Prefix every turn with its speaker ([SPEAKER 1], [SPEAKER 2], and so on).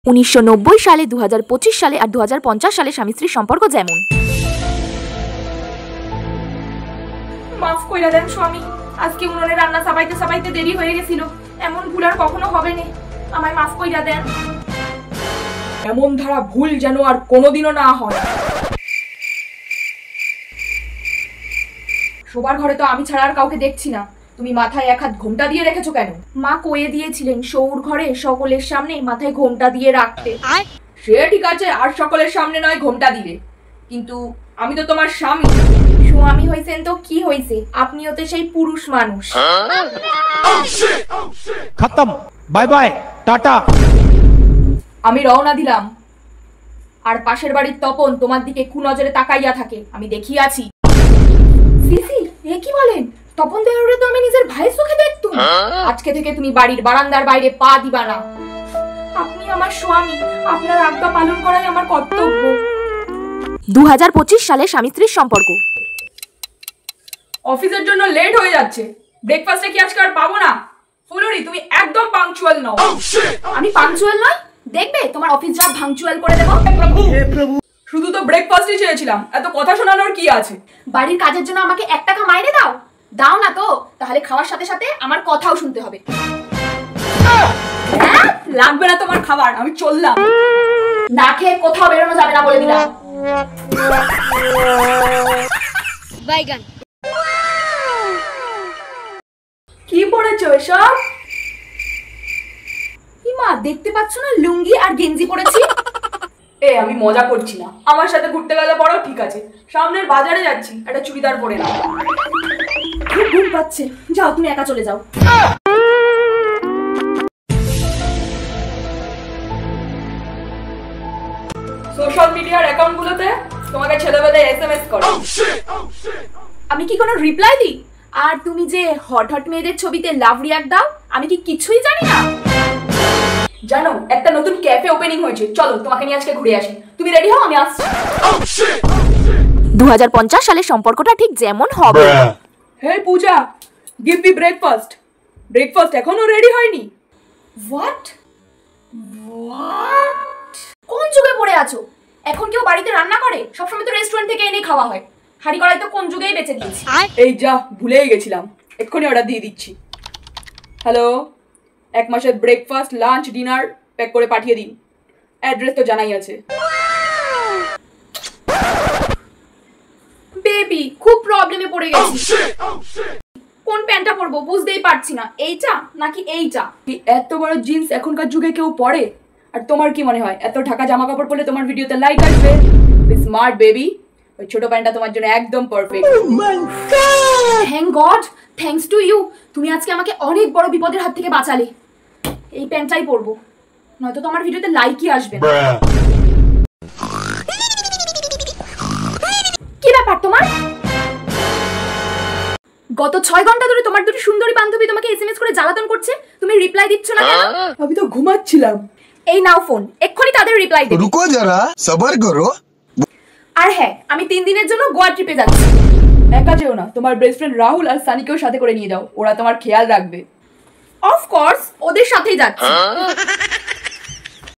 [SPEAKER 1] 1990 সালে 2025 সালে আর 2050 সালে স্বামী স্ত্রীর সম্পর্ক যেমন।
[SPEAKER 2] মাফ কইরা দেন স্বামী, আজকে উনুনে রান্না চাপাইতে চাপাইতে দেরি হয়ে গেছিল। এমন ভুল আর কখনো হবে না, আমায় মাফ কইরা দেন। এমন ধারা ভুল যেন আর কোনোদিনও না হয়। শোবার ঘরে তো আমি ছাড়া আর কাউকে দেখছি না, তুমি মাথায় এক হাত ঘোমটা দিয়ে রেখেছো কেন? মা কয়ে দিয়েছিলেন শৌর ঘরে সকলের সামনে মাথায় ঘোমটা দিয়ে রাখতে। সে ঠিক আছে, আর সকলের সামনে নয় ঘোমটা দিলে, কিন্তু আমি তো তোমার স্বামী। স্বামী হইছেন তো কি হইছে, আপনিও তো সেই পুরুষ মানুষ।
[SPEAKER 3] খতম, বাই বাই, টাটা।
[SPEAKER 2] আমি রওনা দিলাম, আর পাশের বাড়ির তপন তোমার দিকে কুনজরে তাকাইয়া থাকে, আমি দেখিয়ে আছি। সিসি, এ কি বলেন? তপন দেওরে তো আমি নিজের ভাইয়ের চোখে দেখতুম। আজকে থেকে তুমি বাড়ির বারান্দার বাইরে পা দিবা না। আপনি আমার স্বামী, আপনার আজ্ঞা পালন করাই আমার কর্তব্য।
[SPEAKER 1] 2025 সালে স্বামী স্ত্রীর সম্পর্ক।
[SPEAKER 2] অফিসের জন্য লেট হয়ে যাচ্ছে, ব্রেকফাস্টে কি আজকে আর পাবো না? ফুলরি, তুমি একদম পাংচুয়াল নও। আমি পাংচুয়াল নই? দেখবে তোমার অফিস জব ভাঙচুয়াল করে দেবো। শুধু তো ব্রেকফাস্টই চেয়েছিলাম, এত কথা শোনানোর কি আছে? বাড়ির কাজের জন্য আমাকে 1 টাকা মাইনে দাও। দাও না তো, তাহলে খাওয়ার সাথে সাথে আমার কথাও শুনতে হবে। লাগবে না তোমার খাবার, আমি চললাম। না খেয়ে কোথাও বেরোনো যাবে না বলে দিলাম। বাইগান কি পড়েছো এসব? মা দেখতে পাচ্ছ না লুঙ্গি আর গেঞ্জি পরেছি? আমি মজা করছি না, আমার সাথে ঘুরতে গেলে পড়ো ঠিক আছে, সামনের বাজারে যাচ্ছি, একটা চুড়িদার পরে নাও। খুব ঘুম পাচ্ছে, যাও তুমি একা চলে যাও। সোশ্যাল মিডিয়ার অ্যাকাউন্টগুলোতে তোমাকে ছেলেবেলায় এসএমএস করে, আমি কি কোনো রিপ্লাই দিই? আর তুমি যে হট হট মেয়েদের ছবিতে লাভ রিঅ্যাক্ট দাও, আমি কি কিছুই জানি না? জানো একটা নতুন ক্যাফে ওপেনিং হয়েছে, চলো তোমাকে নিয়ে আজকে ঘুরে আসি। তুমি রেডি হও, আমি আসছি।
[SPEAKER 1] 2050 সালে সম্পর্কটা ঠিক যেমন হবে।
[SPEAKER 2] হে পূজা, গিভ মি ব্রেকফাস্ট। ব্রেকফাস্ট এখনো রেডি হয়নি? হোয়াট? কোন যুগে পড়ে আছো? এখন কেউ বাড়িতে রান্না করে? সবসময় তো রেস্টুরেন্ট থেকে এনে খাওয়া হয়। হাঁড়ি কড়াই তো কোন যুগেই বেঁচে দিয়েছি। এই যা, ভুলেই গেছিলাম, এক্ষুনি অর্ডার দিয়ে দিচ্ছি। হ্যালো, 1 মাসের ব্রেকফাস্ট, লাঞ্চ, ডিনার প্যাক করে পাঠিয়ে দিন। অ্যাড্রেস তো জানাই আছে। বেবি, খুব প্রবলেমে পড়ে গেছি। কোন প্যান্টটা পরবো বুঝতেই পারছি না, এইটা নাকি এইটা? এত বড় জিন্স এখনকার যুগে কেউ পরে? আর তোমার কি মনে হয় এত ঢাকা জামা কাপড় পরলে তোমার ভিডিওতে লাইক আসবে? বি স্মার্ট বেবি, ওই ছোট প্যান্টটা তোমার জন্য একদম perfect. Thank God, thanks to you, তুমি আজকে আমাকে অনেক বড় বিপদের হাত থেকে বাঁচালে। এই প্যান্টটাই পরবো, নয়তো তোমার ভিডিওতে লাইকই আসবে না। কি ব্যাপার তোমার? গত 6 ঘন্টা ধরে তোমার দুটি সুন্দরী বান্ধবী তোমাকে এসএমএস করে জ্বালাতন করছে, তুমি রিপ্লাই দিচ্ছ না কেন? আমি তো ঘুমাচ্ছিলাম। এই নাও ফোন, এক্ষুনি তাদের রিপ্লাই দিও।
[SPEAKER 4] রুকো যারা, সবর করো।
[SPEAKER 2] আর হ্যাঁ, আমি 3 দিনের জন্য গোয়া ট্রিপে যাচ্ছি। একা যেও না, তোমার বেস্ট ফ্রেন্ড রাহুল আর সানিকেও সাথে করে নিয়ে যাও, ওরা তোমার খেয়াল রাখবে। অফ কোর্স, ওদের সাথেই যাচ্ছি।